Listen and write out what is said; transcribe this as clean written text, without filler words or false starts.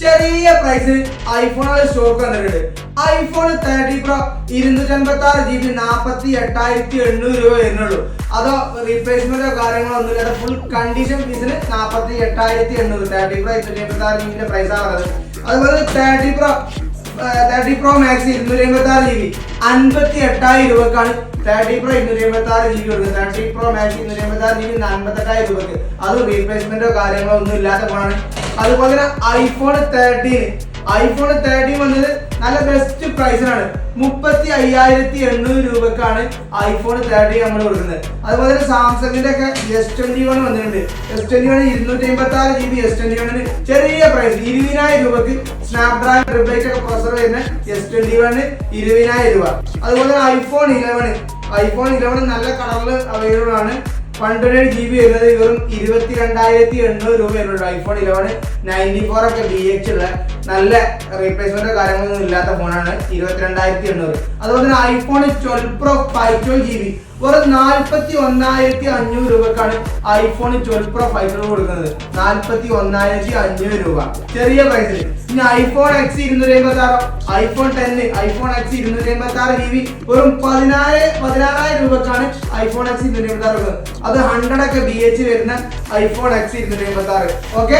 ചെറിയ പ്രൈസിൽ ഐഫോണുകൾ സ്റ്റോക്ക് വന്നിട്ടുണ്ട്. ഐഫോൺ 30 Pro 256 GB 48,800 രൂപ വരുന്നുള്ളൂ. അതോ റീപ്ലേസ്മെന്റോ കാര്യങ്ങളോ ഒന്നുമില്ല. അത് ഫുൾ കണ്ടീഷൻ പീസിന് 48,800. 30 Pro 256 GB പ്രൈസ് ആണത്. അതുപോലെ 30 Pro Max 256 GB 58,000 രൂപക്കാണ് 30 Pro 256 GB കൊടുക്കുന്നത്. 30 Pro Max 256 GB 48,000 രൂപക്ക്. അത് റീപ്ലേസ്മെന്റോ കാര്യങ്ങളോ ഒന്നും ഇല്ലാത്ത ഫോണാണ്. അതുപോലെ തന്നെ ഐഫോൺ 13 വന്നത് നല്ല ബെസ്റ്റ് പ്രൈസിനാണ്. 35,800 രൂപക്കാണ് ഐഫോൺ 13 നമ്മൾ കൊടുക്കുന്നത്. അതുപോലെ തന്നെ സാംസങ്ങിന്റെ ഒക്കെ S21 വന്നിട്ടുണ്ട്. S21 256 GB S21 ചെറിയ പ്രൈസ് 20,000 രൂപക്ക് സ്നാപ്ഡ്രാഗൺ ട്രിപ്ലറ്റ് ഒക്കെ പ്രൊസസർ വരുന്ന S21 20,000 രൂപ. അതുപോലെ തന്നെ ഐഫോൺ 11 നല്ല കളറിൽ അവൈലബിൾ ആണ്. 128 GB വരുന്നത് വെറും 22,800 രൂപ വരുന്നുണ്ട്. ഐഫോൺ 11 94 ഒക്കെ BH ഉള്ള നല്ല റീപ്ലേസ്മെന്റോ കാര്യങ്ങളൊന്നും ഇല്ലാത്ത ഫോണാണ്. 22,800. അതുപോലെ തന്നെ ഐഫോൺ 12 Pro 512 GB വെറും 41,500 രൂപക്കാണ് ഐഫോൺ 12 Pro 512 കൊടുക്കുന്നത്. 41,500 രൂപ ചെറിയ പ്രൈസിൽ. ഇനി iPhone X 256, iPhone 10, iPhone X 256 GB വെറും 16,000 രൂപക്കാണ് ഐഫോൺ X 256 കൊടുക്കുന്നത്. അത് 100 ഒക്കെ BH വരുന്ന ഐഫോൺ X 256. ഓക്കെ.